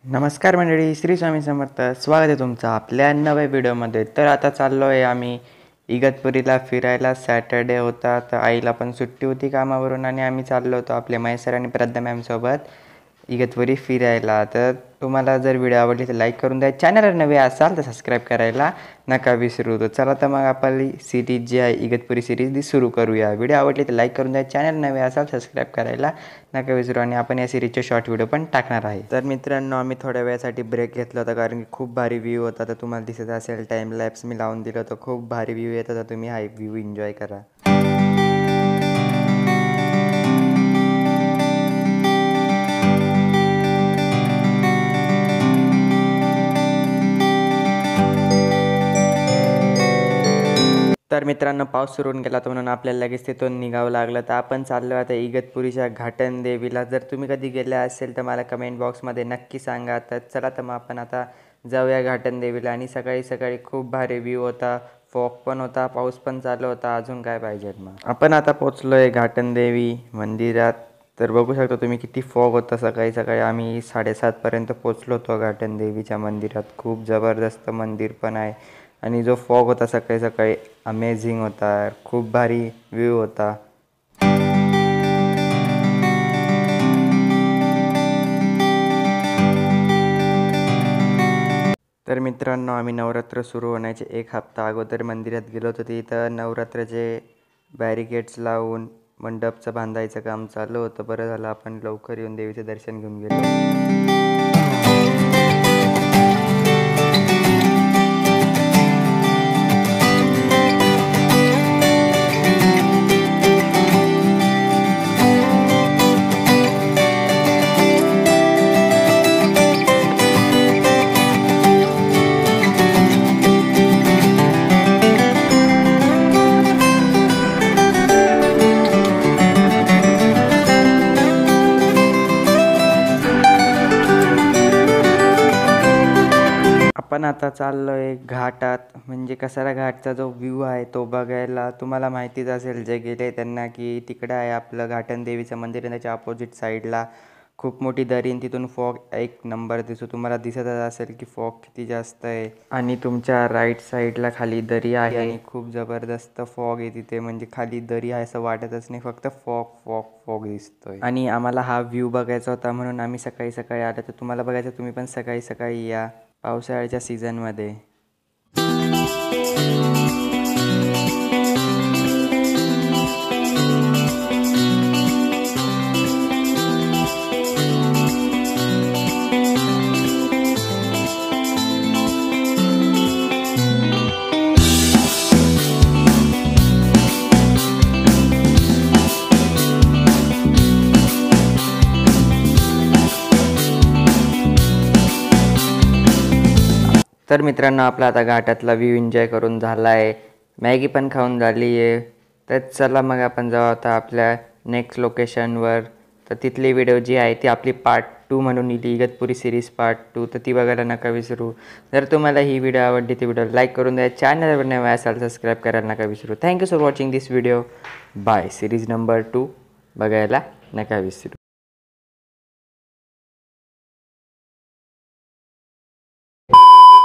नमस्कार मंडळी, श्री स्वामी समर्थ. स्वागत आहे तुमचं आपल्या नव्या व्हिडिओमध्ये. तर आता चाललो आहे आम्ही इगतपुरीला फिरायला. सॅटर्डे होता तर आईला पण सुट्टी होती कामावरून आणि आम्ही चाललो होतो आपले महेसर आणि प्रज्ञा मॅमसोबत इगतपुरी फिरायला. तर तुम्हाला जर व्हिडिओ आवडली तर लाईक करून द्या. चॅनलवर नवे असाल तर सबस्क्राईब करायला नका विसरू. तर चला तर मग आपली सिरीज जी आहे इगतपुरी सिरीज ती सुरू करूया. व्हिडिओ आवडली तर लाईक करून द्या. चॅनल नवे असाल सबस्क्राईब करायला नका विसरू. आणि आपण या सिरीजचे शॉर्ट व्हिडिओ पण टाकणार आहे. तर मित्रांनो, आम्ही थोड्या वेळासाठी ब्रेक घेतला होता कारण की खूप भारी व्ह्यू होता. तर तुम्हाला दिसत असेल टाईम लॅप्स मी लावून दिलं होतं. खूप भारी व्ह्यू येत होता. तुम्ही हा व्ह्यू एन्जॉय करा. तर मित्रांनो, पाऊस सुरू होऊन गेला होता म्हणून आपल्याला लगेच तिथून निघावं लागलं. तर आपण चाललो आता इगतपुरीच्या घाटन देवीला. जर तुम्ही कधी गेले असेल तर मला कमेंट बॉक्समध्ये नक्की सांगा. तर चला तर मग आपण आता जाऊया घाटन देवीला. आणि सकाळी सकाळी खूप भारी व्ह्यू होता, फॉग पण होता, पाऊस पण चालू होता. अजून काय पाहिजे मग. आपण आता पोचलो आहे घाटन देवी मंदिरात. तर बघू शकता तुम्ही किती फॉग होता. सकाळी सकाळी आम्ही 7:30पर्यंत पोचलो होतो घाटन देवीच्या मंदिरात. खूप जबरदस्त मंदिर पण आहे. आणि जो फॉग होता सकाळी सकाळी अमेझिंग होता. खूप भारी व्ह्यू होता. तर मित्रांनो, आम्ही नवरात्र सुरू होण्याचे 1 हप्ता अगोदर मंदिरात गेलो होतो. तिथं नवरात्राचे बॅरिकेड्स लावून मंडपचं बांधायचं काम चालू होतं. बरं झालं आपण लवकर येऊन देवीचं दर्शन घेऊन गेलो. आपण आता चाललो आहे घाटात. म्हणजे कसारा घाटचा जो व्ह्यू आहे तो बघायला. तुम्हाला माहितीच असेल जे गेले त्यांना की तिकडं आहे आपलं घाटन देवीचं मंदिर आहे. त्याच्या अपोजिट साईडला खूप मोठी दरी आणि तिथून फॉग एक नंबर दिसतो. तुम्हाला दिसतच असेल की फॉग किती जास्त आहे. आणि तुमच्या राईट साईडला खाली दरी आहे आणि खूप जबरदस्त फॉग आहे तिथे. म्हणजे खाली दरी आहे असं वाटतच नाही, फक्त फॉग फॉग फॉग दिसतोय. आणि आम्हाला हा व्ह्यू बघायचा होता म्हणून आम्ही सकाळी सकाळी आलो. तर तुम्हाला बघायचं तुम्ही पण सकाळी सकाळी या पावसाळ्याच्या सीझनमध्ये. तर मित्रांनो, आपला आता घाटातला व्ह्यू एन्जॉय करून झाला आहे. मॅगी पण खाऊन झाली आहे. तर चला मग आपण जाऊ आता आपल्या नेक्स्ट लोकेशनवर. तर तिथली व्हिडिओ जी आहे ती आपली पार्ट 2 म्हणून येईल, इगतपुरी सिरीज पार्ट 2. तर ती बघायला नका विसरू. जर तुम्हाला ही व्हिडिओ आवडली ती व्हिडिओ लाईक करून द्या. चॅनलवर नवे असाल सबस्क्राईब करायला नका विसरू. Thank you for watching this video. Bye. Series number 2 बघायला नका विसरू.